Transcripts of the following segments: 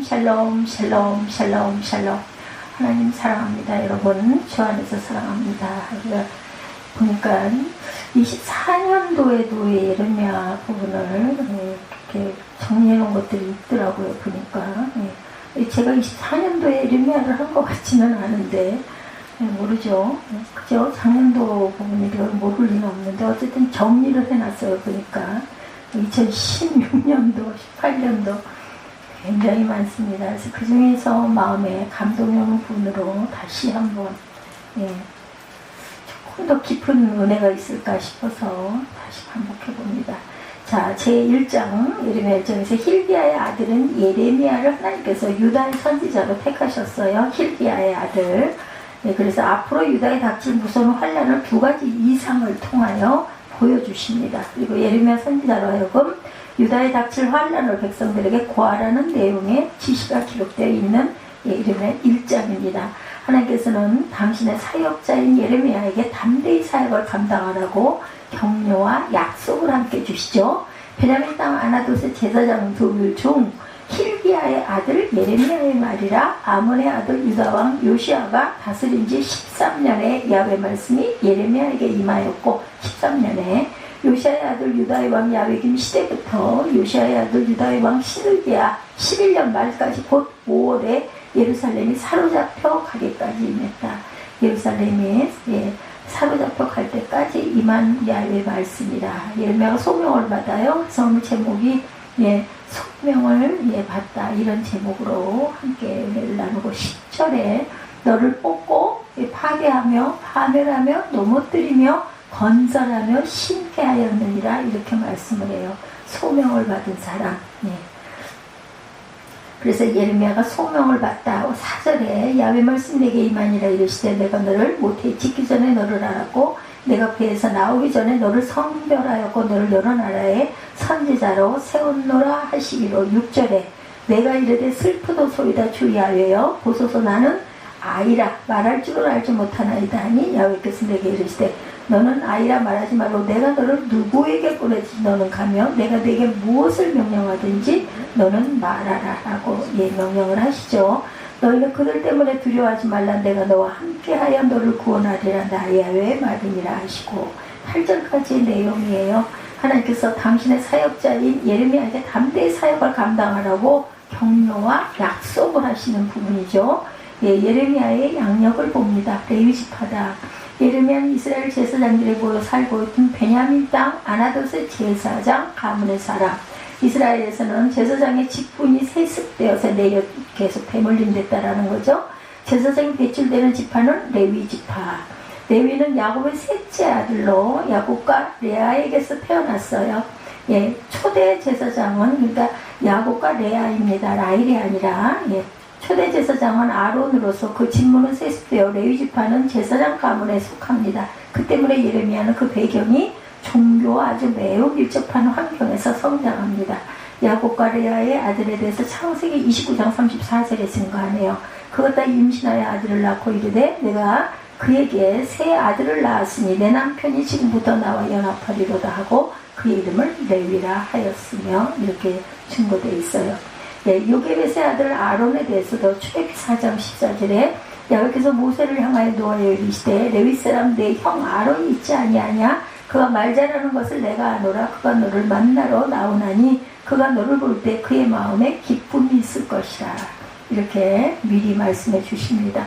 샬롬 샬롬 샬롬 샬롬. 하나님 사랑합니다. 여러분 주 안에서 사랑합니다. 우리가 보니까 24년도에도 예레미야 부분을 이렇게 정리해 놓은 것들이 있더라고요. 보니까 제가 24년도에 예레미야를 한 것 같지는 않은데 모르죠. 그죠? 작년도 부분이 모를 리는 없는데 어쨌든 정리를 해놨어요. 보니까 2016년도 18년도 굉장히 많습니다. 그래서 그 중에서 마음에 감동의 부분으로 다시 한번 조금 더 깊은 은혜가 있을까 싶어서 다시 반복해 봅니다. 자, 제1장 예레미야 1장에서 힐기야의 아들은 예레미야를 하나님께서 유다의 선지자로 택하셨어요. 힐기야의 아들. 그래서 앞으로 유다에 닥칠 무서운 환난을 두 가지 이상을 통하여 보여주십니다. 그리고 예레미야 선지자로 하여금 유다에 닥칠 환난을 백성들에게 고하라는 내용의 지시가 기록되어 있는 예레미야 1장입니다. 하나님께서는 당신의 사역자인 예레미야에게 담대히 사역을 감당하라고 격려와 약속을 함께 주시죠. 베냐민 땅 아나돗의 제사장 둘 중 힐기야의 아들 예레미야의 말이라 아몬의 아들 유다왕 요시아가 다스린 지 13년에 야훼 말씀이 예레미야에게 임하였고 13년에 요시아의 아들 유다의 왕 야훼김 시대부터 요시아의 아들 유다의 왕 시드기야 11년 말까지 곧 5월에 예루살렘이 사로잡혀 가기까지 임했다. 예루살렘이 사로잡혀 갈 때까지 임한 야훼의 말씀이다. 예레미야가 소명을 받아요. 그래서 오늘 제목이 소명을 받다 이런 제목으로 함께 나누고 10절에 너를 뽑고 파괴하며 파멸하며 넘어뜨리며 건설하며 심게 하였느니라 이렇게 말씀을 해요. 소명을 받은 사람. 그래서 예레미야가 소명을 받다 4절에 야훼 말씀 내게 임하니라 이르시되 내가 너를 모태에 짓기 전에 너를 알았고 내가 배에서 나오기 전에 너를 성별하였고 너를 여러 나라의 선지자로 세웠노라 하시기로 6절에 내가 이르되 슬프도소이다 주 야훼여 보소서 나는 아이라 말할 줄을 알지 못하나이다 하니 야훼께서 내게 이르시되 너는 아이라 말하지 말고 내가 너를 누구에게 보내지 너는 가며 내가 내게 무엇을 명령하든지 너는 말하라 라고 명령을 하시죠. 너희는 그들 때문에 두려워하지 말라 내가 너와 함께하여 너를 구원하리라 나 야훼의 말이니라 하시고 8절까지의 내용이에요. 하나님께서 당신의 사역자인 예레미야에게 담대히 사역을 감당하라고 격려와 약속을 하시는 부분이죠. 예레미야의 양력을 봅니다. 레위지파다. 예레미야는 이스라엘 제사장들이 모여 살고 있던 베냐민 땅 아나돗의 제사장 가문의 사람. 이스라엘에서는 제사장의 직분이 세습되어서 내려 계속 대물림됐다라는 거죠. 제사장이 배출되는 지파는 레위 지파. 레위는 야곱의 셋째 아들로 야곱과 레아에게서 태어났어요. 초대 제사장은 그러니까 야곱과 레아입니다. 라헬이 아니라 초대 제사장은 아론으로서 그 직무는 세습되어 레위 지파는 제사장 가문에 속합니다. 그 때문에 예레미야는 그 배경이 종교와 아주 매우 밀접한 환경에서 성장합니다. 야곱과 레아의 아들에 대해서 창세기 29장 34절에 증거하네요. 그것 다 임신하여 아들을 낳고 이르되 내가 그에게 새 아들을 낳았으니 내 남편이 지금부터 나와 연합하리로다 하고 그의 이름을 레위라 하였으며 이렇게 증거되어 있어요. 요게벳의 아들 아론에 대해서도 출애굽기 4장 14절에 야훼께서 모세를 향하여 노하여 이르시되 레위 사람 내 형 아론이 있지 아니하냐 그가 말 잘하는 것을 내가 아노라 그가 너를 만나러 나오나니 그가 너를 볼 때 그의 마음에 기쁨이 있을 것이라 이렇게 미리 말씀해 주십니다.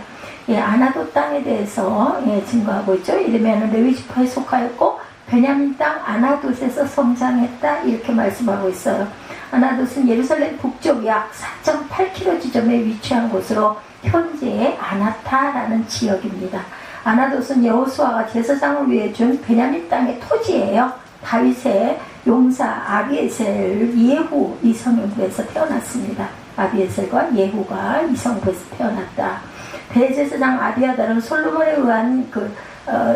아나돗 땅에 대해서 증거하고 있죠. 예레미야는 레위 지파에 속하였고 베냐민 땅 아나돗에서 성장했다 이렇게 말씀하고 있어요. 아나돗은 예루살렘 북쪽 약 4.8km 지점에 위치한 곳으로 현재의 아나타라는 지역입니다. 아나돗은 여호수아가 제사장을 위해 준 베냐민 땅의 토지예요. 다윗의 용사 아비에셀 예후 이성부에서 태어났습니다. 아비에셀과 예후가 이성부에서 태어났다. 대제사장 아비아달은 솔로몬에 의한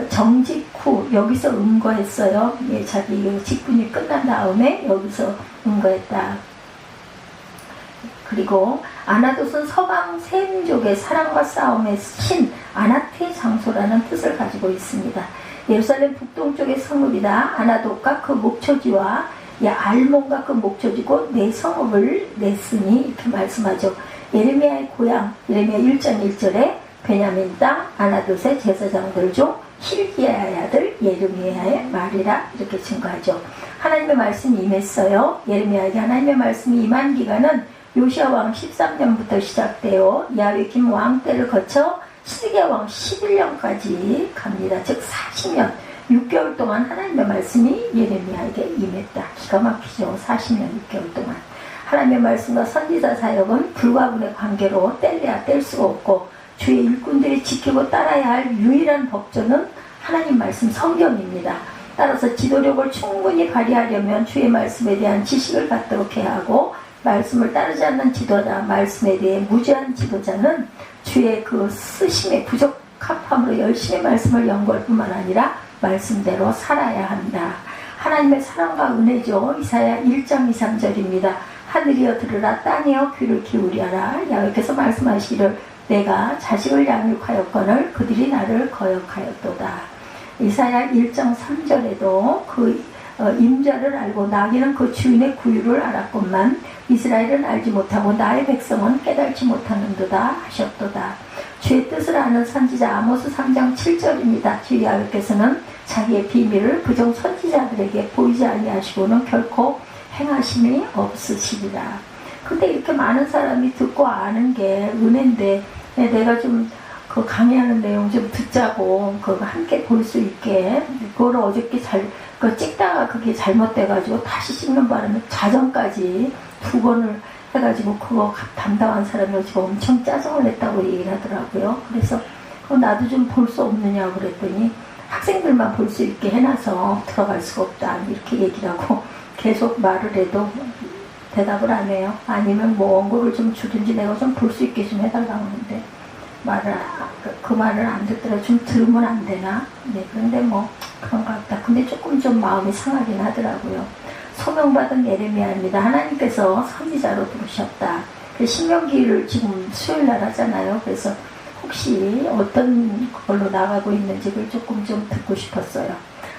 정직 후 여기서 은거했어요. 자기 직분이 끝난 다음에 여기서 은거했다. 그리고 아나돗은 서방 세민족의 사랑과 싸움의 신 아나트의 장소라는 뜻을 가지고 있습니다. 예루살렘 북동쪽의 성읍이다. 아나돗과 그 목초지와 알몬과 그 목조지고 내 성읍을 냈으니 이렇게 말씀하죠. 예레미야의 고향, 예레미야 1장 1절에 베냐민 땅 아나돗의 제사장들 중 힐기야의 아들 예레미야의 말이라 이렇게 증거하죠. 하나님의 말씀이 임했어요. 예레미야에게 하나님의 말씀이 임한 기간은 요시야 왕 13년부터 시작되어 야외김 왕 때를 거쳐 시드기야 왕 11년까지 갑니다. 즉 40년 6개월 동안 하나님의 말씀이 예레미야에게 임했다. 기가 막히죠. 40년 6개월 동안 하나님의 말씀과 선지자 사역은 불가분의 관계로 뗄래야 뗄 수가 없고 주의 일꾼들이 지키고 따라야 할 유일한 법조는 하나님 말씀 성경입니다. 따라서 지도력을 충분히 발휘하려면 주의 말씀에 대한 지식을 갖도록 해야 하고 말씀을 따르지 않는 지도자, 말씀에 대해 무지한 지도자는 주의 그 쓰심의 부적합함으로 열심히 말씀을 연구할 뿐만 아니라 말씀대로 살아야 한다. 하나님의 사랑과 은혜죠. 이사야 1장 2, 3절입니다. 하늘이여 들으라, 땅이여 귀를 기울여라. 야훼께서 말씀하시기를 내가 자식을 양육하였거늘 그들이 나를 거역하였도다. 이사야 1장 3절에도 그 임자를 알고 나귀는 그 주인의 구유를 알았건만 이스라엘은 알지 못하고 나의 백성은 깨달지 못하는도다 하셨도다. 주의 뜻을 아는 선지자 아모스 3장 7절입니다. 주의 야훼께서는 자기의 비밀을 그종 선지자들에게 보이지 아니하시고는 결코 행하심이 없으시리라. 근데 이렇게 많은 사람이 듣고 아는 게 은혜인데 내가 좀 그 강의하는 내용 좀 듣자고 그거 함께 볼 수 있게 그걸 어저께 그 찍다가 그게 잘못돼가지고 다시 찍는 바람에 자정까지 2번을 해가지고 그거 담당한 사람이 지금 엄청 짜증을 냈다고 얘기를 하더라고요. 그래서 나도 좀 볼 수 없느냐 그랬더니 학생들만 볼 수 있게 해놔서 들어갈 수가 없다 이렇게 얘기를 하고 계속 말을 해도 대답을 안 해요. 아니면 뭐 원고를 좀 주든지 내가 좀 볼 수 있게 좀 해달라고 하는데 그 말을 안 듣더라도 좀 들으면 안 되나? 네, 그런데 뭐 그런 것 같다. 근데 조금 좀 마음이 상하긴 하더라고요. 소명받은 예레미야입니다. 하나님께서 선지자로 부르셨다. 신명기를 지금 수요일날 하잖아요. 그래서 혹시 어떤 걸로 나가고 있는지를 조금 좀 듣고 싶었어요.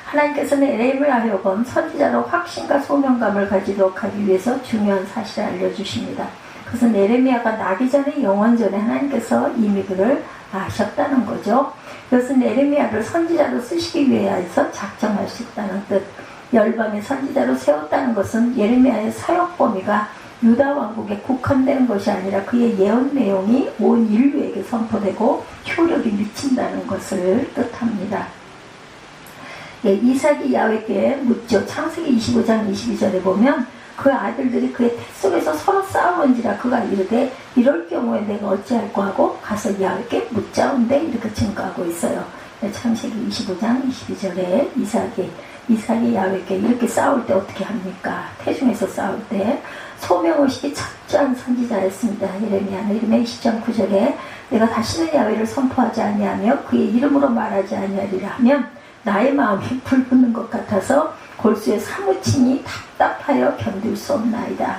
하나님께서는 예레미야에게 선지자로 확신과 소명감을 가지도록 하기 위해서 중요한 사실을 알려주십니다. 그것은 예레미야가 나기 전에 영원 전에 하나님께서 이미 그를 아셨다는 거죠. 이것은 예레미야를 선지자로 쓰시기 위해서 작정하셨다는 뜻. 열방의 선지자로 세웠다는 것은 예레미야의 사역 범위가 유다 왕국에 국한되는 것이 아니라 그의 예언 내용이 온 인류에게 선포되고 효력이 미친다는 것을 뜻합니다. 예, 이삭이 야훼께 묻죠. 창세기 25장 22절에 보면 그 아들들이 그의 태 속에서 서로 싸우는지라 그가 이르되 이럴 경우에 내가 어찌할꼬 하고 가서 야훼께 묻자온대 이렇게 증거하고 있어요. 창세기 25장 22절에 이삭이 야훼께 이렇게 싸울 때 어떻게 합니까? 태중에서 싸울 때 소명의식이 철저한 선지자였습니다. 예레미야는 이름의 20장 9절에 내가 다시는 야훼를 선포하지 아니하며 그의 이름으로 말하지 아니하리라 하면 나의 마음이 불붙는 것 같아서 골수에 사무치니 답답하여 견딜 수 없나이다.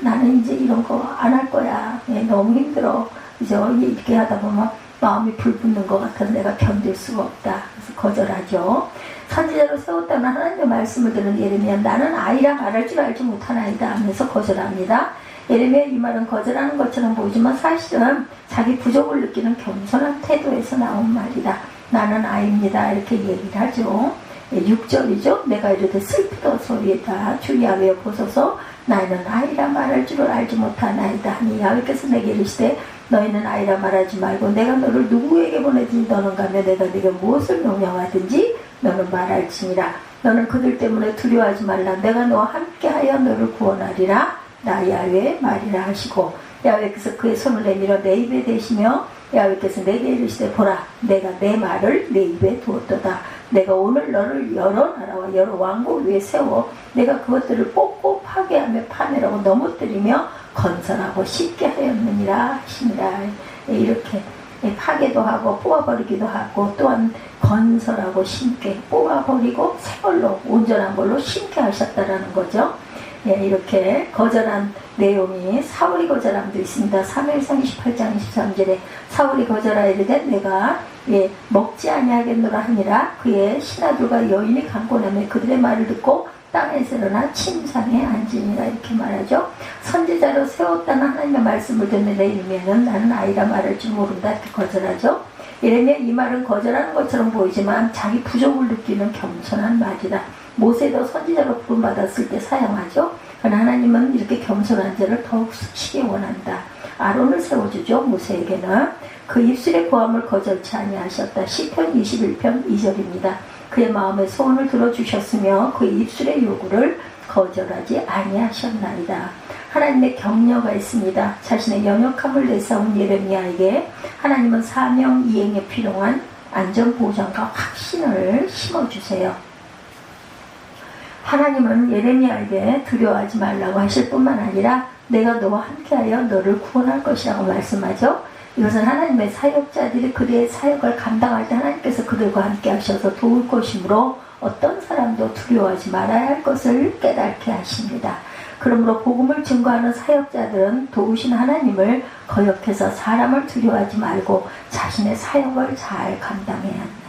나는 이제 이런 거 안 할 거야. 너무 힘들어. 그죠? 이렇게 하다 보면 마음이 불붙는 것 같아서 내가 견딜 수가 없다. 그래서 거절하죠. 선지자로 세웠다는 하나님의 말씀을 들은 예레미야 나는 아이라 말할 줄 알지 못하나이다 하면서 거절합니다. 예레미야 이 말은 거절하는 것처럼 보이지만 사실은 자기 부족을 느끼는 겸손한 태도에서 나온 말이다. 나는 아이입니다. 이렇게 얘기를 하죠. 6절이죠. 내가 이르되 슬프도소이다. 주 야훼여 보소서 나는 아이라 말할 줄을 알지 못하나이다 하니 야훼께서 내게 이르시되 너희는 아이라 말하지 말고 내가 너를 누구에게 보내든지 너는 가며 내가 네게 무엇을 명령하든지 너는 말할지니라. 너는 그들 때문에 두려워하지 말라. 내가 너와 함께하여 너를 구원하리라. 나 야훼의 말이라 하시고 야훼께서 그의 손을 내밀어 내 입에 대시며 야훼께서 내게 이르시되 보라 내가 내 말을 내 입에 두었도다. 내가 오늘 너를 여러 나라와 여러 왕국 위에 세워 내가 그것들을 뽑고 파괴하며 파멸하고 넘어뜨리며 건설하고 심게 하였느니라 하시니라. 이렇게 파괴도 하고 뽑아버리기도 하고 또한 건설하고 심게 뽑아버리고 새 걸로 온전한 걸로 심게 하셨다라는 거죠. 이렇게 거절한 내용이 사울이 거절함도 있습니다. 사무엘상 28장 23절에 사울이 거절하여 이르되 내가 먹지 아니하겠노라 하니라. 그의 신하들과 여인이 강권하며 그들의 말을 듣고 땅에서 일어나 침상에 앉으니라 이렇게 말하죠. 선지자로 세웠다는 하나님의 말씀을 듣는 내 이름에는 나는 아이라 말할 줄 모른다 이렇게 거절하죠. 예레미야 이 말은 거절하는 것처럼 보이지만 자기 부족을 느끼는 겸손한 말이다. 모세도 선지자로 부름받았을 때 사용하죠. 그러나 하나님은 이렇게 겸손한 자를 더욱 쓰시기 원한다. 아론을 세워주죠. 모세에게는 그 입술의 고함을 거절치 아니하셨다. 시편 21편 2절입니다. 그의 마음의 소원을 들어주셨으며 그의 입술의 요구를 거절하지 아니하셨나이다. 하나님의 격려가 있습니다. 자신의 연약함을 내세운 예레미야에게 하나님은 사명 이행에 필요한 안전보장과 확신을 심어주세요. 하나님은 예레미야에게 두려워하지 말라고 하실 뿐만 아니라 내가 너와 함께하여 너를 구원할 것이라고 말씀하죠. 이것은 하나님의 사역자들이 그들의 사역을 감당할 때 하나님께서 그들과 함께 하셔서 도울 것이므로 어떤 사람도 두려워하지 말아야 할 것을 깨닫게 하십니다. 그러므로 복음을 증거하는 사역자들은 도우신 하나님을 거역해서 사람을 두려워하지 말고 자신의 사역을 잘 감당해야 합니다.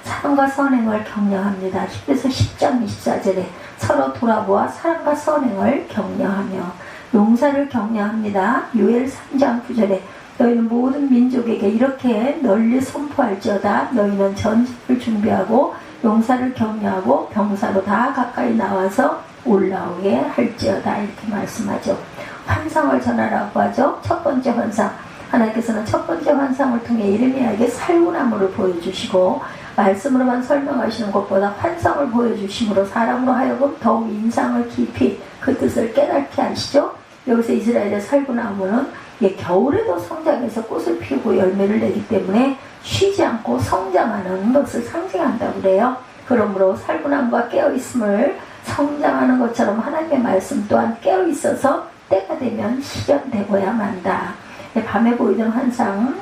사랑과 선행을 격려합니다. 히브리서 10장 24절에 서로 돌아보아 사랑과 선행을 격려하며 용사를 격려합니다. 요엘 3장 9절에 너희는 모든 민족에게 이렇게 널리 선포할지어다. 너희는 전쟁을 준비하고 용사를 격려하고 병사로 다 가까이 나와서 올라오게 할지어다 이렇게 말씀하죠. 환상을 전하라고 하죠. 첫 번째 환상, 하나님께서는 첫 번째 환상을 통해 예레미야에게 살구나무를 보여주시고 말씀으로만 설명하시는 것보다 환상을 보여주심으로 사람으로 하여금 더욱 인상을 깊이 그 뜻을 깨닫게 하시죠. 여기서 이스라엘의 살구나무는 겨울에도 성장해서 꽃을 피우고 열매를 내기 때문에 쉬지 않고 성장하는 것을 상징한다고 그래요. 그러므로 살구나무가 깨어있음을 성장하는 것처럼 하나님의 말씀 또한 깨어있어서 때가 되면 실현되고야 만다. 밤에 보이던 환상,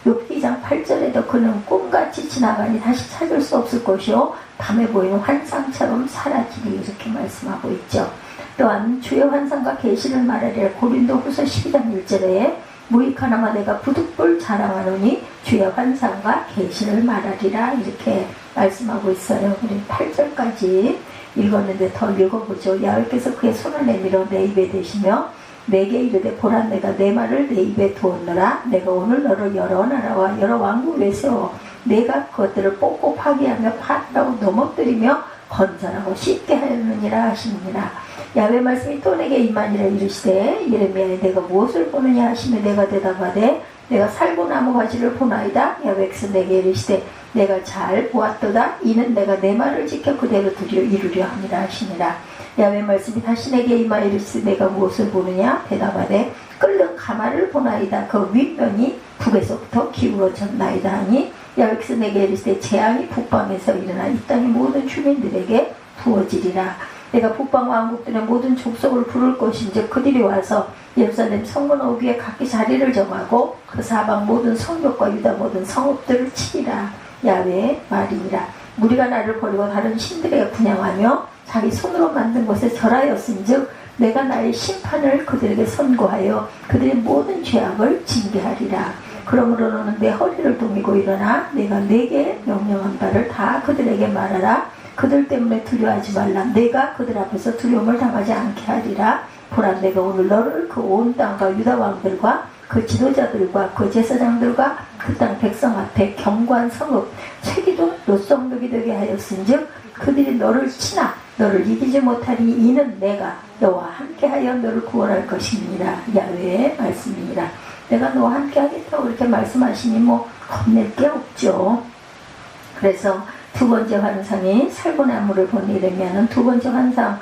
욥기 장 8절에도 그는 꿈같이 지나가니 다시 찾을 수 없을 것이요 밤에 보이는 환상처럼 사라지리 이렇게 말씀하고 있죠. 또한 주의 환상과 계시를 말하리라. 고린도후서 12장 1절에 무익하나마 내가 부득불 자랑하노니 주의 환상과 계시를 말하리라 이렇게 말씀하고 있어요. 우리 8절까지 읽었는데 더 읽어보죠. 야훼께서 그의 손을 내밀어 내 입에 대시며 내게 이르되 보라 내가 내 말을 내 입에 두었노라. 내가 오늘 너를 여러 나라와 여러 왕국에 세워 내가 그것들을 뽑고 파괴하며 파하고 넘어뜨리며 건설하고 쉽게 하였느니라 하시느니라. 야훼 말씀이 또 내게 임하니라 이르시되 예레미야에 내가 무엇을 보느냐 하시며 내가 대답하되 내가 살구나무 가지를 보나이다. 야훼께서 내게 이르시되 내가 잘 보았도다. 이는 내가 내 말을 지켜 그대로 이루려 함이라 하시니라. 야훼 말씀이 다시 내게 임하여 이르시되 내가 무엇을 보느냐 대답하되 끓는 가마를 보나이다. 그 윗면이 북에서부터 기울어졌나이다 하니 야훼께서 내게 이르시되 재앙이 북방에서 일어나 이 땅의 모든 주민들에게 부어지리라. 내가 북방 왕국들의 모든 족속을 부를 것인즉 그들이 와서 예루살렘 성문 위에 각기 자리를 정하고 그 사방 모든 성벽과 유다 모든 성읍들을 치리라. 야훼의 말이니라. 무리가 나를 버리고 다른 신들에게 분향하며 자기 손으로 만든 것에 절하였은즉 내가 나의 심판을 그들에게 선고하여 그들의 모든 죄악을 징계하리라. 그러므로 너는 내 허리를 동이고 일어나 내가 내게 명령한 바를 다 그들에게 말하라. 그들 때문에 두려워하지 말라. 내가 그들 앞에서 두려움을 당하지 않게 하리라. 보라 내가 오늘 너를 그 온 땅과 유다 왕들과 그 지도자들과 그 제사장들과 그 땅 백성 앞에 견고한 성읍 채기도 노성벽이 되게 하였은즉 그들이 너를 치나 너를 이기지 못하리. 이는 내가 너와 함께하여 너를 구원할 것이니라. 야훼의 말씀이니라. 내가 너와 함께 하겠다고 이렇게 말씀하시니 뭐 겁낼 게 없죠. 그래서 두 번째 환상이 살구나무를 본 예레미야는 두 번째 환상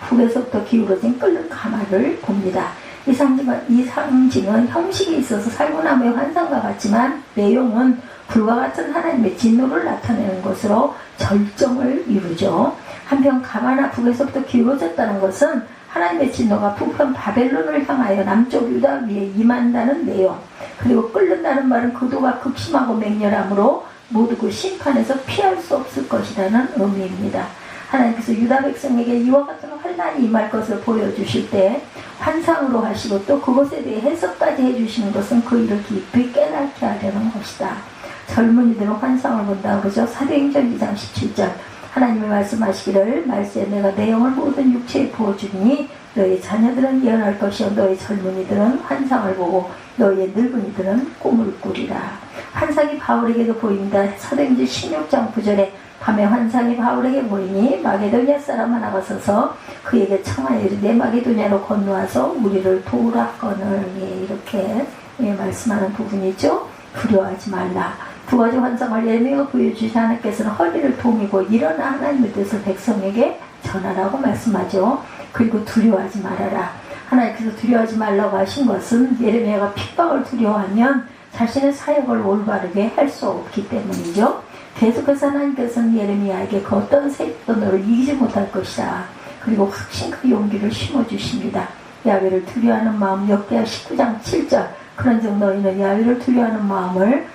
북에서부터 기울어진 끓는 가마를 봅니다. 이 상징은 형식이 있어서 살구나무의 환상과 같지만 내용은 불과 같은 하나님의 진노를 나타내는 것으로 절정을 이루죠. 한편 가마나 북에서부터 기울어졌다는 것은 하나님의 진노가 북한 바벨론을 향하여 남쪽 유다 위에 임한다는 내용, 그리고 끓는다는 말은 그도가 극심하고 맹렬함으로 모두 그 심판에서 피할 수 없을 것이라는 의미입니다. 하나님께서 유다 백성에게 이와 같은 환난이 임할 것을 보여주실 때 환상으로 하시고 또 그것에 대해 해석까지 해주시는 것은 그 일을 깊이 깨닫게 하려는 것이다. 젊은이들은 환상을 본다고 그러죠. 사도행전 2장 17절 하나님이 말씀하시기를 말세에 내가 내 영을 모든 육체에 부어주니 너희 자녀들은 예언할 것이요 너희 젊은이들은 환상을 보고 너희의 늙은이들은 꿈을 꾸리라. 환상이 바울에게도 보인다. 사도행전 16장 9절에 밤에 환상이 바울에게 보이니 마게도냐 사람 하나가 서서 그에게 청하여 이르되 마게도냐로 건너와서 우리를 도우라거늘. 이렇게 말씀하는 부분이죠. 두려워하지 말라. 두 가지 환상을 예미가 보여주신 하나님께서는 허리를 동이고 일어나 하나님의 뜻을 백성에게 전하라고 말씀하죠. 그리고 두려워하지 말아라. 하나님께서 두려워하지 말라고 하신 것은 예레미야가 핍박을 두려워하면 자신의 사역을 올바르게 할 수 없기 때문이죠. 계속해서 하나님께서는 예레미야에게 그 어떤 세력도 너를 이기지 못할 것이다. 그리고 확신 그 용기를 심어주십니다. 야훼를 두려워하는 마음, 역대하 19장 7절 그런즉 너희는 야훼를 두려워하는 마음을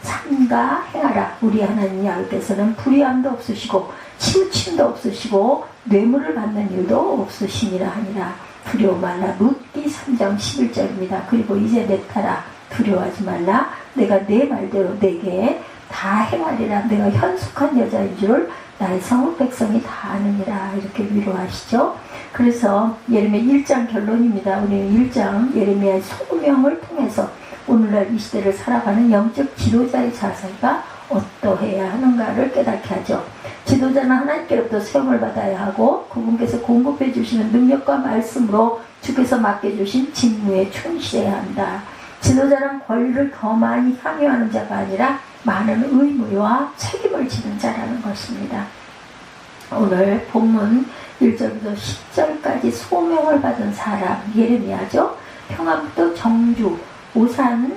삼가 행하라. 우리 하나님 야훼께서는 불의함도 없으시고 치우침도 없으시고 뇌물을 받는 일도 없으시니라 하니라. 두려워 말라. 룻기 3장 11절입니다. 그리고 이제 내타라. 두려워하지 말라. 내가 내 말대로 내게 다 행하리라. 내가 현숙한 여자인 줄 나의 성읍 백성이 다 아느니라. 이렇게 위로하시죠. 그래서 예레미야 1장 결론입니다. 우리는 1장 예레미야의 소명을 통해서 오늘날 이 시대를 살아가는 영적 지도자의 자세가 어떠해야 하는가를 깨닫게 하죠. 지도자는 하나님께로부터 세움을 받아야 하고 그분께서 공급해 주시는 능력과 말씀으로 주께서 맡겨주신 직무에 충실해야 한다. 지도자는 권리를 더 많이 향유하는 자가 아니라 많은 의무와 책임을 지는 자라는 것입니다. 오늘 본문 1절부터 10절까지 소명을 받은 사람 예레미야죠. 평안북도 정주 오산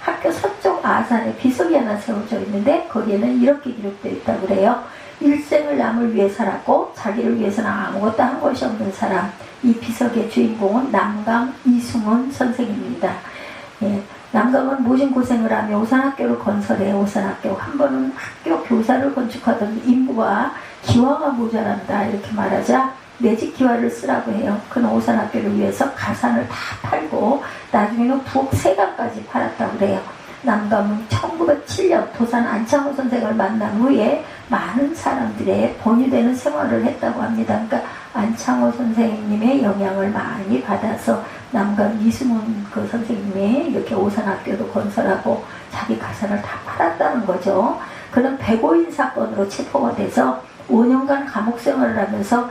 학교 서쪽 아산에 비석이 하나 세워져 있는데 거기에는 이렇게 기록되어 있다고 그래요. 일생을 남을 위해 살았고 자기를 위해서는 아무것도 한 것이 없는 사람. 이 비석의 주인공은 남강 이승훈 선생입니다. 남강은 모진 고생을 하며 오산학교를 건설해 오산학교 한 번은 학교 교사를 건축하던 인부가 기와가 모자란다 이렇게 말하자 내집 기와를 쓰라고 해요. 그는 오산학교를 위해서 가산을 다 팔고 나중에는 부엌 3강까지 팔았다고 그래요. 남강은 1907년 도산 안창호 선생을 만난 후에 많은 사람들의 본유되는 생활을 했다고 합니다. 그러니까 안창호 선생님의 영향을 많이 받아서 남강 이승훈 그 선생님이 이렇게 오산학교도 건설하고 자기 가산을 다 팔았다는 거죠. 그는 백오인 사건으로 체포가 돼서 5년간 감옥 생활을 하면서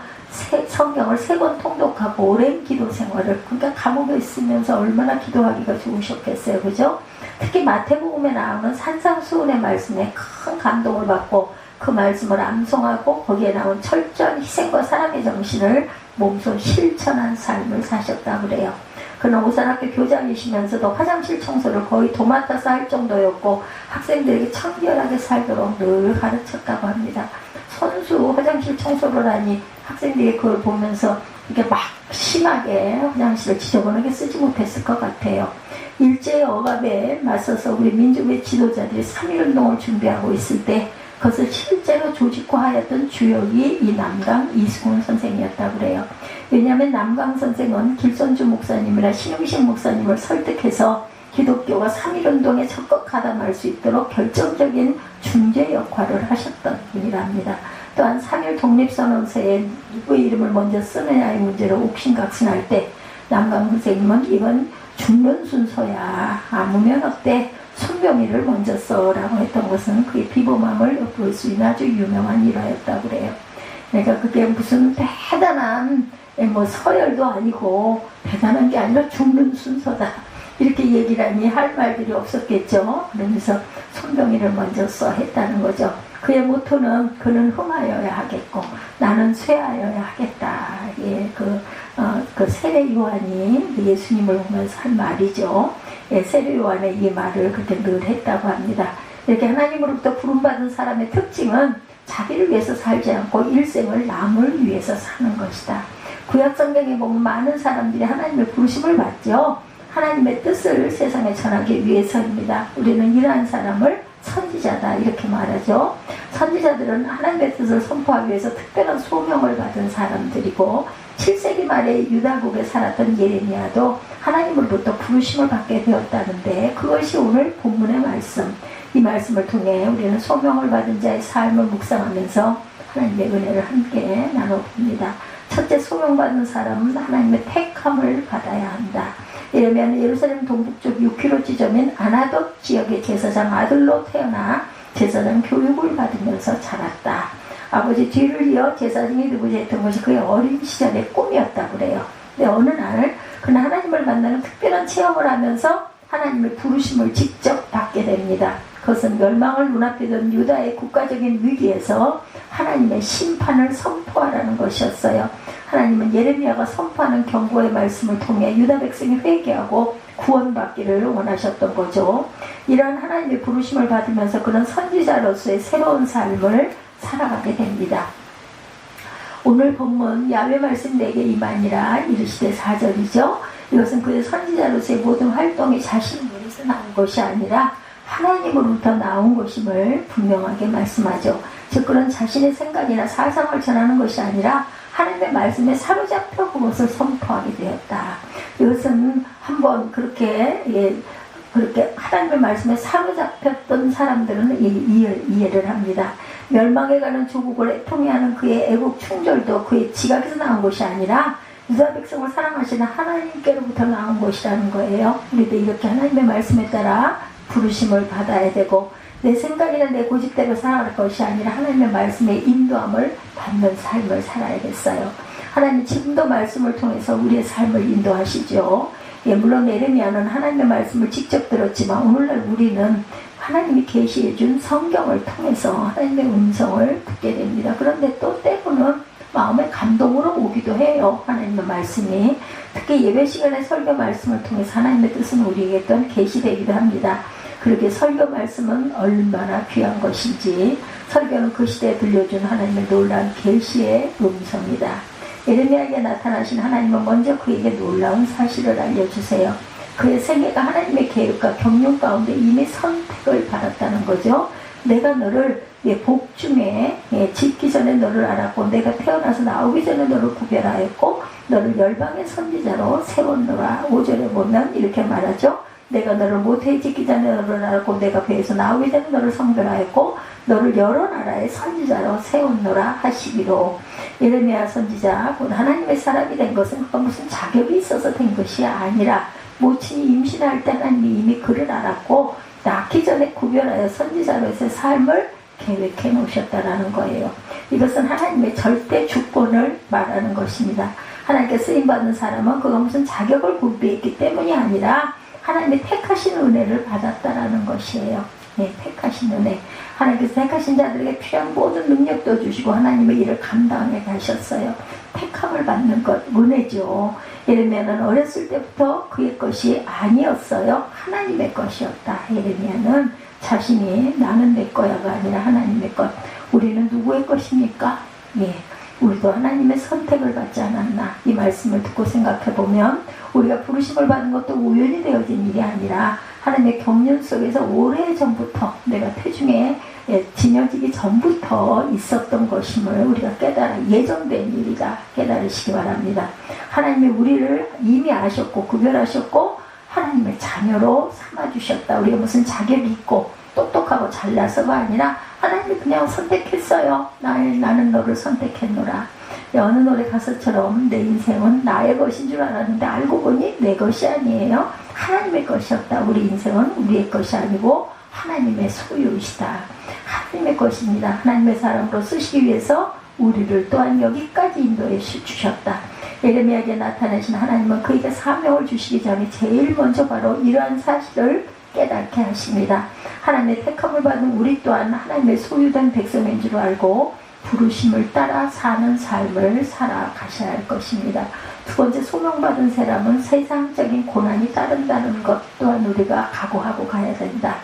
성경을 3권 통독하고 오랜 기도 생활을, 그러니까 감옥에 있으면서 얼마나 기도하기가 좋으셨겠어요. 그죠? 특히 마태복음에 나오는 산상수훈의 말씀에 큰 감동을 받고 그 말씀을 암송하고 거기에 나온 철저한 희생과 사랑의 정신을 몸소 실천한 삶을 사셨다고 그래요. 그는 오산학교 교장이시면서도 화장실 청소를 거의 도맡아서 할 정도였고 학생들에게 청결하게 살도록 늘 가르쳤다고 합니다. 선수 화장실 청소를 하니 학생들이 그걸 보면서 이게 막 심하게 화장실을 지저분하게 쓰지 못했을 것 같아요. 일제의 억압에 맞서서 우리 민족의 지도자들이 3.1운동을 준비하고 있을 때 그것을 실제로 조직화하였던 주역이 이 남강 이승훈 선생이었다고 그래요. 왜냐하면 남강 선생은 길선주 목사님이나 신용식 목사님을 설득해서 기독교가 3.1운동에 적극 가담할 수 있도록 결정적인 중재 역할을 하셨던 분이랍니다. 또한 3.1 독립선언서에 누구의 이름을 먼저 쓰느냐의 문제로 옥신각신할 때 남강 선생님은 이건 죽는 순서야, 아무면 어때, 손병희를 먼저 써라고 했던 것은 그의 비범함을 엿볼 수 있는 아주 유명한 일화였다고 그래요. 그러니까 그게 무슨 대단한 서열도 아니고 대단한 게 아니라 죽는 순서다 이렇게 얘기를 하니 할 말들이 없었겠죠. 그러면서 손병희를 먼저 써 했다는 거죠. 그의 모토는 그는 흥하여야 하겠고 나는 쇠하여야 하겠다. 그 세례 요한이 예수님을 보면서 한 말이죠. 세례 요한의 이 말을 그렇게 늘 했다고 합니다. 이렇게 하나님으로부터 부름받은 사람의 특징은 자기를 위해서 살지 않고 일생을 남을 위해서 사는 것이다. 구약 성경에 보면 많은 사람들이 하나님의 부르심을 받죠. 하나님의 뜻을 세상에 전하기 위해서입니다. 우리는 이러한 사람을 선지자다 이렇게 말하죠. 선지자들은 하나님의 뜻을 선포하기 위해서 특별한 소명을 받은 사람들이고 7세기 말에 유다국에 살았던 예레미야도 하나님으로부터 부르심을 받게 되었다는데 그것이 오늘 본문의 말씀, 이 말씀을 통해 우리는 소명을 받은 자의 삶을 묵상하면서 하나님의 은혜를 함께 나눠봅니다. 첫째, 소명받은 사람은 하나님의 택함을 받아야 한다. 이러면 예루살렘 동북쪽 6km 지점인 아나돗 지역의 제사장 아들로 태어나 제사장 교육을 받으면서 자랐다. 아버지 뒤를 이어 제사장이 되고자 했던 것이 그의 어린 시절의 꿈이었다고 그래요. 근데 어느 날 그는 하나님을 만나는 특별한 체험을 하면서 하나님의 부르심을 직접 받게 됩니다. 그것은 멸망을 눈앞에 둔 유다의 국가적인 위기에서 하나님의 심판을 선포하라는 것이었어요. 하나님은 예레미야가 선포하는 경고의 말씀을 통해 유다 백성이 회개하고 구원받기를 원하셨던 거죠. 이러한 하나님의 부르심을 받으면서 그는 선지자로서의 새로운 삶을 살아가게 됩니다. 오늘 본문 야훼 말씀 내게 임하니라 이르시되 4절이죠. 이것은 그의 선지자로서의 모든 활동이 자신으로서 나온 것이 아니라 하나님으로부터 나온 것임을 분명하게 말씀하죠. 즉 그런 자신의 생각이나 사상을 전하는 것이 아니라 하나님의 말씀에 사로잡혀 그것을 선포하게 되었다. 이것은 한번 그렇게 하나님의 말씀에 사로잡혔던 사람들은 이해를 합니다. 멸망해가는 조국을 애통해하는 그의 애국 충절도 그의 지각에서 나온 것이 아니라 유다 백성을 사랑하시는 하나님께로부터 나온 것이라는 거예요. 우리도 이렇게 하나님의 말씀에 따라 부르심을 받아야 되고 내 생각이나 내 고집대로 살아갈 것이 아니라 하나님의 말씀의 인도함을 받는 삶을 살아야겠어요. 하나님 지금도 말씀을 통해서 우리의 삶을 인도하시죠. 물론 예레미야는 하나님의 말씀을 직접 들었지만 오늘날 우리는 하나님이 계시해준 성경을 통해서 하나님의 음성을 듣게 됩니다. 그런데 또 때로는 마음의 감동으로 오기도 해요. 하나님의 말씀이. 특히 예배 시간에 설교 말씀을 통해서 하나님의 뜻은 우리에게 또 계시되기도 합니다. 그렇게 설교 말씀은 얼마나 귀한 것인지 설교는 그 시대에 들려준 하나님의 놀라운 계시의 음성이다. 예레미야에게 나타나신 하나님은 먼저 그에게 놀라운 사실을 알려주세요. 그의 생애가 하나님의 계획과 경륜 가운데 이미 선택을 받았다는 거죠. 내가 너를 복 중에 짓기 전에 너를 알았고 내가 태어나서 나오기 전에 너를 구별하였고 너를 열방의 선지자로 세웠노라. 5절에 보면 이렇게 말하죠. 내가 너를 모태에 짓기 전에 너를 알았고 내가 배에서 나오기 전에 너를 성별하였고 너를 여러 나라의 선지자로 세웠노라 하시기로. 예레미야 선지자 곧 하나님의 사람이 된 것은 그가 무슨 자격이 있어서 된 것이 아니라 모친이 임신할 때 하나님이 이미 그를 알았고 낳기 전에 구별하여 선지자로서의 삶을 계획해 놓으셨다라는 거예요. 이것은 하나님의 절대 주권을 말하는 것입니다. 하나님께 쓰임받은 사람은 그가 무슨 자격을 구비했기 때문이 아니라 하나님의 택하신 은혜를 받았다라는 것이에요. 택하신 은혜. 하나님께서 택하신 자들에게 필요한 모든 능력도 주시고 하나님의 일을 감당해 가셨어요. 택함을 받는 것, 은혜죠. 예레미야는 어렸을 때부터 그의 것이 아니었어요. 하나님의 것이었다. 예레미야는 자신이 나는 내 거야가 아니라 하나님의 것. 우리는 누구의 것입니까? 우리도 하나님의 선택을 받지 않았나. 이 말씀을 듣고 생각해보면 우리가 부르심을 받은 것도 우연히 되어진 일이 아니라 하나님의 경륜 속에서 오래전부터 내가 태중에 지녀지기 전부터 있었던 것임을 우리가 깨달아 예정된 일이다 깨달으시기 바랍니다. 하나님이 우리를 이미 아셨고 구별하셨고 하나님의 자녀로 삼아주셨다. 우리가 무슨 자격이 있고 똑똑하고 잘나서가 아니라 하나님이 그냥 선택했어요. 나는 너를 선택했노라. 어느 노래 가사처럼 내 인생은 나의 것인 줄 알았는데 알고 보니 내 것이 아니에요. 하나님의 것이었다. 우리 인생은 우리의 것이 아니고 하나님의 소유이시다. 하나님의 것입니다. 하나님의 사람으로 쓰시기 위해서 우리를 또한 여기까지 인도해 주셨다. 예레미야에게 나타나신 하나님은 그에게 사명을 주시기 전에 제일 먼저 바로 이러한 사실을 깨닫게 하십니다. 하나님의 택함을 받은 우리 또한 하나님의 소유된 백성인 줄 알고 부르심을 따라 사는 삶을 살아가셔야 할 것입니다. 두 번째, 소명받은 사람은 세상적인 고난이 따른다는 것 또한 우리가 각오하고 가야 된다.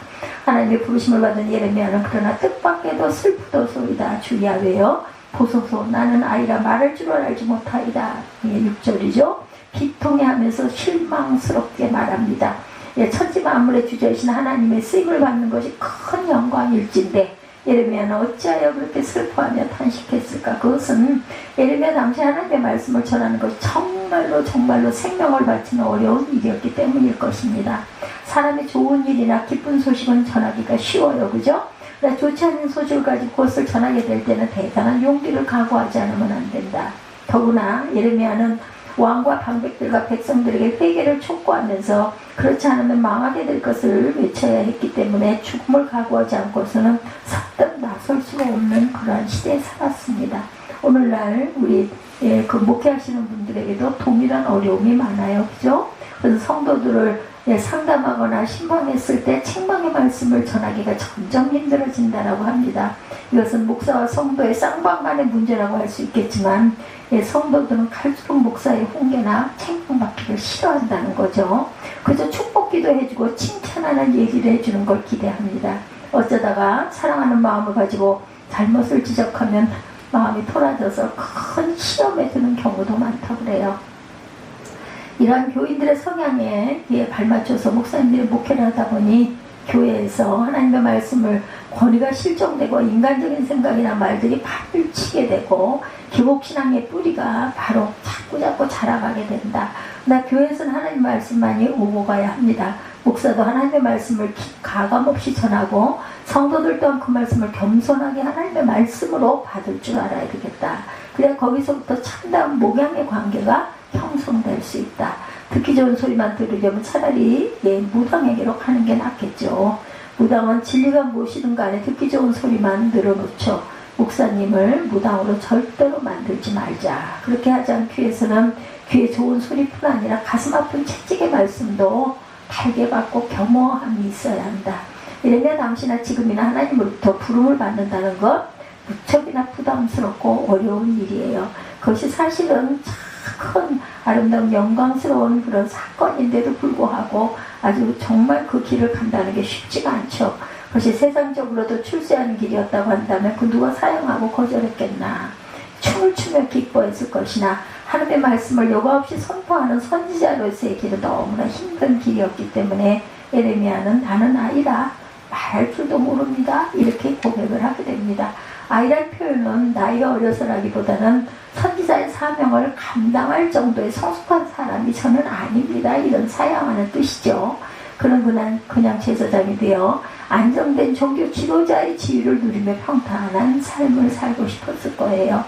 하나님의 부르심을 받은 예레미야는 그러나 뜻밖에도 슬프도소이다. 주 야훼여 보소서 나는 아이라 말할 줄 알지 못하이다. 6절이죠. 비통해하면서 실망스럽게 말합니다. 천지 만물의 주저이신 하나님의 쓰임을 받는 것이 큰 영광일진데 예레미야는 어찌하여 그렇게 슬퍼하며 탄식했을까? 그것은 예레미야 당시 하나님의 말씀을 전하는 것이 정말로 생명을 바치는 어려운 일이었기 때문일 것입니다. 사람이 좋은 일이나 기쁜 소식은 전하기가 쉬워요, 그죠? 그러나 좋지 않은 소식을 가지고 그것을 전하게 될 때는 대단한 용기를 각오하지 않으면 안 된다. 더구나 예레미야는 왕과 방백들과 백성들에게 회개를 촉구하면서 그렇지 않으면 망하게 될 것을 외쳐야 했기 때문에 죽음을 각오하지 않고서는 선뜻 나설 수가 없는 그러한 시대에 살았습니다. 오늘날 우리 목회하시는 분들에게도 동일한 어려움이 많아요, 그죠? 그래서 성도들을 상담하거나 신방했을 때 책망의 말씀을 전하기가 점점 힘들어진다라고 합니다. 이것은 목사와 성도의 쌍방 간의 문제라고 할 수 있겠지만 성도들은 갈수록 목사의 훈계나 책망받기를 싫어한다는 거죠. 그저 축복기도 해주고 칭찬하는 얘기를 해주는 걸 기대합니다. 어쩌다가 사랑하는 마음을 가지고 잘못을 지적하면 마음이 토라져서 큰 시험에 드는 경우도 많다고 그래요. 이러한 교인들의 성향에 발맞춰서 목사님들이 목회를 하다 보니 교회에서 하나님의 말씀을 권위가 실종되고 인간적인 생각이나 말들이 발을 치게 되고 기복신앙의 뿌리가 바로 자꾸 자라가게 된다. 나 교회에서는 하나님 말씀만이 오고 가야 합니다. 목사도 하나님의 말씀을 가감없이 전하고 성도들 또한 그 말씀을 겸손하게 하나님의 말씀으로 받을 줄 알아야 되겠다. 그래야 거기서부터 참다운 목양의 관계가 형성될 수 있다. 듣기 좋은 소리만 들으려면 차라리 무당에게로 가는 게 낫겠죠. 무당은 진리가 무엇이든 간에 듣기 좋은 소리만 늘어놓죠. 목사님을 무당으로 절대로 만들지 말자. 그렇게 하지 않기 위해서는 귀에 좋은 소리뿐 아니라 가슴 아픈 채찍의 말씀도 달게 받고 겸허함이 있어야 한다. 이러면 당시나 지금이나 하나님으로부터 부름을 받는다는 것 무척이나 부담스럽고 어려운 일이에요. 그것이 사실은 큰 아름다운 영광스러운 그런 사건인데도 불구하고 아주 정말 그 길을 간다는 게 쉽지가 않죠. 그것이 세상적으로도 출세하는 길이었다고 한다면 그 누가 사용하고 거절했겠나. 춤을 추며 기뻐했을 것이나 하나님의 말씀을 여과 없이 선포하는 선지자로서의 길은 너무나 힘든 길이었기 때문에 예레미야는 나는 아이라 말할 줄도 모릅니다. 이렇게 고백을 하게 됩니다. 아이란 표현은 나이가 어려서라기보다는 선지자의 사명을 감당할 정도의 성숙한 사람이 저는 아닙니다. 이런 사양하는 뜻이죠. 그냥 제사장이 되어 안정된 종교 지도자의 지위를 누리며 평탄한 삶을 살고 싶었을 거예요.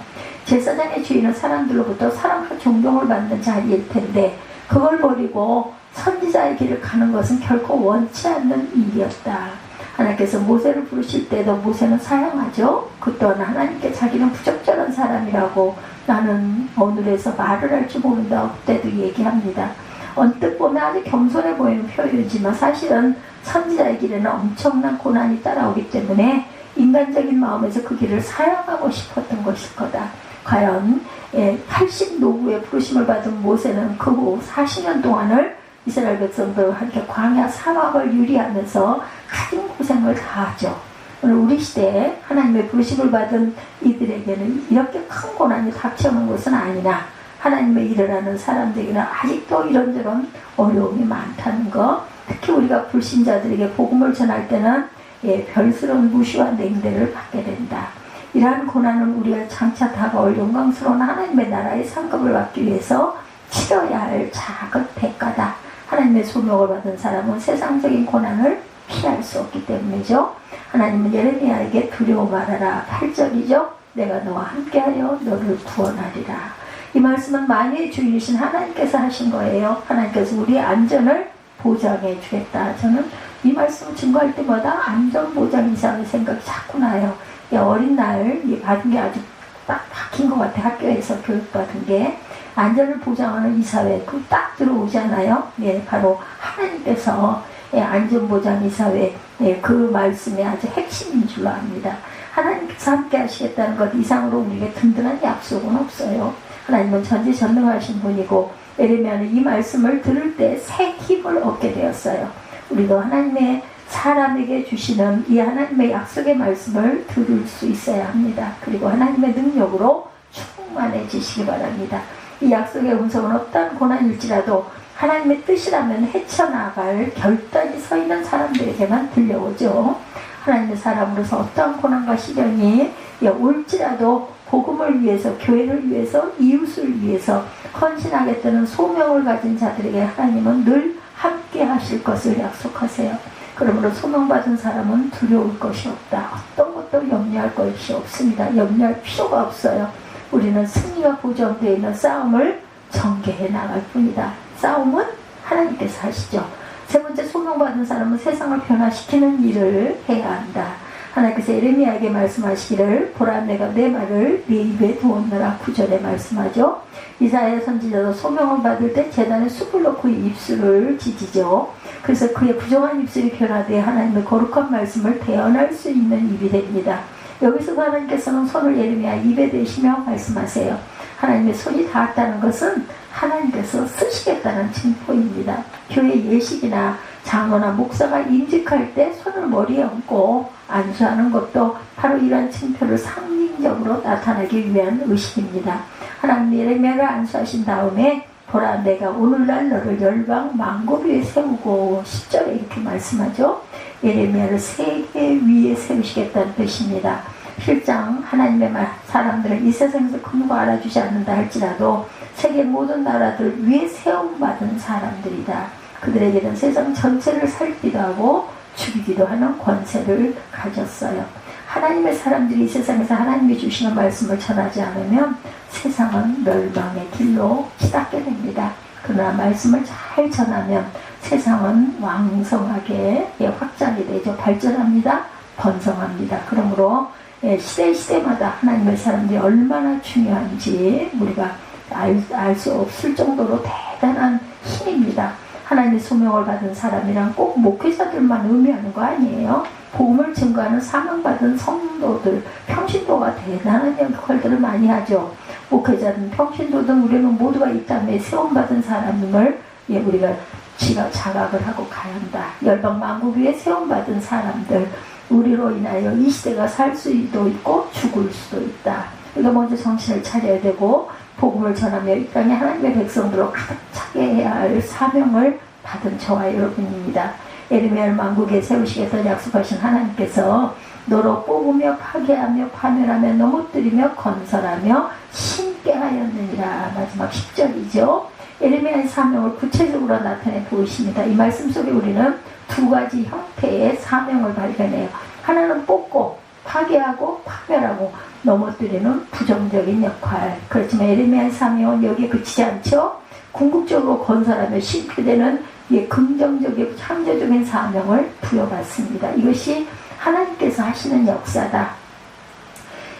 제사장의 지위는 사람들로부터 사랑과 존경을 받는 자리일 텐데 그걸 버리고 선지자의 길을 가는 것은 결코 원치 않는 일이었다. 하나님께서 모세를 부르실 때도 모세는 사양하죠. 그 또한 하나님께 자기는 부적절한 사람이라고 나는 오늘에서 말을 할 줄 모른다 그때도 얘기합니다. 언뜻 보면 아주 겸손해 보이는 표현이지만 사실은 선지자의 길에는 엄청난 고난이 따라오기 때문에 인간적인 마음에서 그 길을 사양하고 싶었던 것일 거다. 과연 80 노구의 부르심을 받은 모세는 그 후 40년 동안을 이스라엘 백성들과 함께 광야 사막을 유리하면서 큰 고생을 다하죠. 오늘 우리 시대에 하나님의 부르심을 받은 이들에게는 이렇게 큰 고난이 닥쳐오는 것은 아니나 하나님의 일을 하는 사람들에게는 아직도 이런저런 어려움이 많다는 것. 특히 우리가 불신자들에게 복음을 전할 때는 별스러운 무시와 냉대를 받게 된다. 이러한 고난은 우리가 장차 다가올 영광스러운 하나님의 나라의 상급을 받기 위해서 치러야 할 작은 대가다. 하나님의 소명을 받은 사람은 세상적인 고난을 피할 수 없기 때문이죠. 하나님은 예레미야에게 두려워 말하라. 8절이죠. 내가 너와 함께하여 너를 구원하리라. 이 말씀은 만유의 주인이신 하나님께서 하신 거예요. 하나님께서 우리의 안전을 보장해 주겠다. 저는 이 말씀을 증거할 때마다 안전보장 이상의 생각이 자꾸 나요. 어린 날 받은 게 아주 딱 박힌 것 같아. 학교에서 교육받은 게. 안전을 보장하는 이사회 딱 들어오잖아요. 바로 하나님께서 안전보장 이사회 그 말씀의 아주 핵심인 줄로 압니다. 하나님께서 함께 하시겠다는 것 이상으로 우리에게 든든한 약속은 없어요. 하나님은 전지전능하신 분이고 예레미야는 이 말씀을 들을 때 새 힘을 얻게 되었어요. 우리도 하나님의 사람에게 주시는 이 하나님의 약속의 말씀을 들을 수 있어야 합니다. 그리고 하나님의 능력으로 충만해지시기 바랍니다. 이 약속의 음성은 어떤 고난일지라도 하나님의 뜻이라면 헤쳐나갈 결단이 서 있는 사람들에게만 들려오죠. 하나님의 사람으로서 어떠한 고난과 시련이 올지라도 복음을 위해서, 교회를 위해서, 이웃을 위해서 헌신하겠다는 소명을 가진 자들에게 하나님은 늘 함께 하실 것을 약속하세요. 그러므로 소명받은 사람은 두려울 것이 없다. 어떤 것도 염려할 것이 없습니다. 염려할 필요가 없어요. 우리는 승리가 보장되어 있는 싸움을 전개해 나갈 뿐이다. 싸움은 하나님께서 하시죠. 세 번째, 소명받은 사람은 세상을 변화시키는 일을 해야 한다. 하나님께서 예레미야에게 말씀하시기를 보라 내가 내 말을 네 입에 두었노라 9절에 말씀하죠. 이사야 선지자도 소명을 받을 때 제단에 숲을 놓고 입술을 지지죠. 그래서 그의 부정한 입술이 변화되어 하나님의 거룩한 말씀을 대언할 수 있는 입이 됩니다. 여기서 하나님께서는 손을 예레미야 입에 대시며 말씀하세요. 하나님의 손이 닿았다는 것은 하나님께서 쓰시겠다는 징표입니다. 교회 예식이나 장로나 목사가 임직할 때 손을 머리에 얹고 안수하는 것도 바로 이러한 징표를 상징적으로 나타나기 위한 의식입니다. 하나님 예레미야를 안수하신 다음에 보라 내가 오늘날 너를 열방 만국 위에 세우고 10절에 이렇게 말씀하죠. 예레미야를 세계 위에 세우시겠다는 뜻입니다. 실장 하나님의 사람들은 이 세상에서 금고 알아주지 않는다 할지라도 세계 모든 나라들 위에 세움받은 사람들이다. 그들에게는 세상 전체를 살기도 하고 죽이기도 하는 권세를 가졌어요. 하나님의 사람들이 이 세상에서 하나님이 주시는 말씀을 전하지 않으면 세상은 멸망의 길로 치닫게 됩니다. 그러나 말씀을 잘 전하면 세상은 왕성하게 확장이 되죠. 발전합니다. 번성합니다. 그러므로 시대마다 하나님의 사람들이 얼마나 중요한지 우리가 알 수 없을 정도로 대단한 힘입니다. 하나님의 소명을 받은 사람이란 꼭 목회자들만 의미하는 거 아니에요. 복음을 증거하는 사명받은 성도들, 평신도가 대단한 역할들을 많이 하죠. 목회자든 평신도든 우리는 모두가 이 땅에 세움받은 사람임을 우리가 자각을 하고 가야 한다. 열방 만국 위에 세움받은 사람들, 우리로 인하여 이 시대가 살 수도 있고 죽을 수도 있다. 우리가 먼저 정신을 차려야 되고 복음을 전하며 이 땅에 하나님의 백성들로 가득 차게 해야 할 사명을 받은 저와 여러분입니다. 예레미야를 만국에 세우시겠다고 약속하신 하나님께서 너로 뽑으며 파괴하며 파멸하며 넘어뜨리며 건설하며 심게 하였느니라. 마지막 10절이죠. 예레미야의 사명을 구체적으로 나타내 보이십니다. 이 말씀 속에 우리는 두 가지 형태의 사명을 발견해요. 하나는 뽑고 파괴하고 파멸하고 넘어뜨리는 부정적인 역할. 그렇지만 예레미야의 사명은 여기에 그치지 않죠. 궁극적으로 건설하며 심게되는 긍정적이고 창조적인 사명을 부여받습니다. 이것이 하나님께서 하시는 역사다.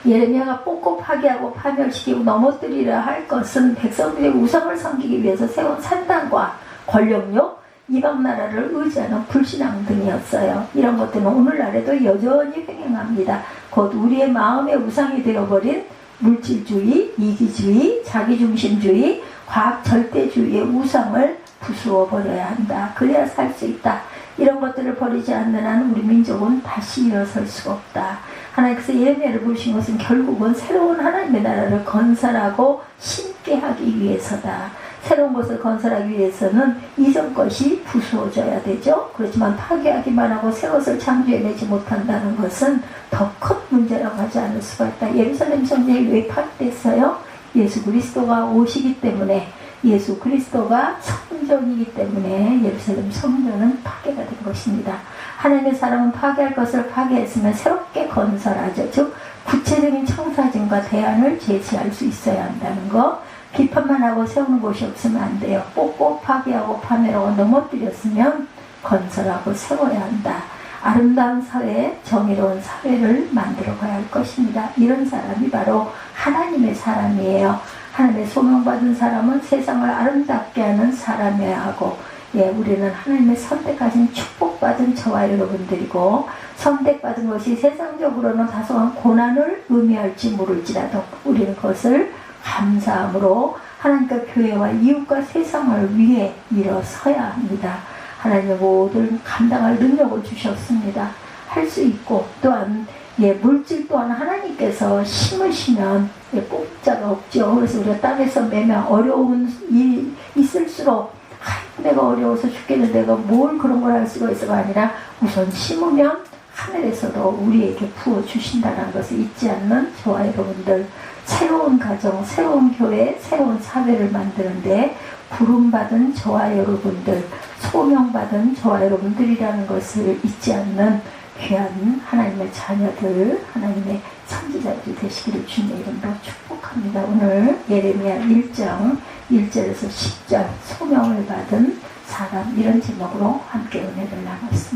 예레미야가 뽑고 파괴하고 파멸시키고 넘어뜨리려 할 것은 백성들의 우상을 섬기기 위해서 세운 산당과 권력력, 이방 나라를 의지하는 불신앙 등이었어요. 이런 것들은 오늘날에도 여전히 횡행합니다. 곧 우리의 마음의 우상이 되어버린 물질주의, 이기주의, 자기중심주의, 과학 절대주의의 우상을 부수어 버려야 한다. 그래야 살 수 있다. 이런 것들을 버리지 않는 한 우리 민족은 다시 일어설 수가 없다. 하나님께서 예레미야를 부르신 것은 결국은 새로운 하나님의 나라를 건설하고 심게 하기 위해서다. 새로운 것을 건설하기 위해서는 이전 것이 부수어져야 되죠. 그렇지만 파괴하기만 하고 새 것을 창조해내지 못한다는 것은 더 큰 문제라고 하지 않을 수가 있다. 예루살렘 성전이 왜 파괴됐어요? 예수 그리스도가 오시기 때문에, 예수 그리스도가 성전이기 때문에 예루살렘 성전은 파괴가 된 것입니다. 하나님의 사람은 파괴할 것을 파괴했으면 새롭게 건설하죠. 즉 구체적인 청사진과 대안을 제시할 수 있어야 한다는 거. 비판만 하고 세우는 곳이 없으면 안 돼요. 뽑고 파괴하고 파멸하고 넘어뜨렸으면 건설하고 세워야 한다. 아름다운 사회, 정의로운 사회를 만들어 가야 할 것입니다. 이런 사람이 바로 하나님의 사람이에요. 하나님의 소명받은 사람은 세상을 아름답게 하는 사람이어야 하고, 우리는 하나님의 선택하신 축복받은 저와 여러분들이고, 선택받은 것이 세상적으로는 다소한 고난을 의미할지 모를지라도 우리는 그것을 감사함으로 하나님과 교회와 이웃과 세상을 위해 일어서야 합니다. 하나님의 모든 감당할 능력을 주셨습니다. 할 수 있고, 또한 물질 또한 하나님께서 심으시면 뽑자가 없죠. 그래서 우리가 땅에서 매면 어려운 일이 있을수록 내가 어려워서 죽겠는데 내가 뭘 그런 걸 할 수가 있어가 아니라 우선 심으면 하늘에서도 우리에게 부어주신다는 것을 잊지 않는 저와 여러분들, 새로운 가정, 새로운 교회, 새로운 사회를 만드는데 부름받은 저와 여러분들, 소명받은 저와 여러분들이라는 것을 잊지 않는 귀한 하나님의 자녀들, 하나님의 선지자들이 되시기를 주님의 이름으로 축복합니다. 오늘 예레미야 1장 1절에서 10절 소명을 받은 사람, 이런 제목으로 함께 은혜를 나눴습니다.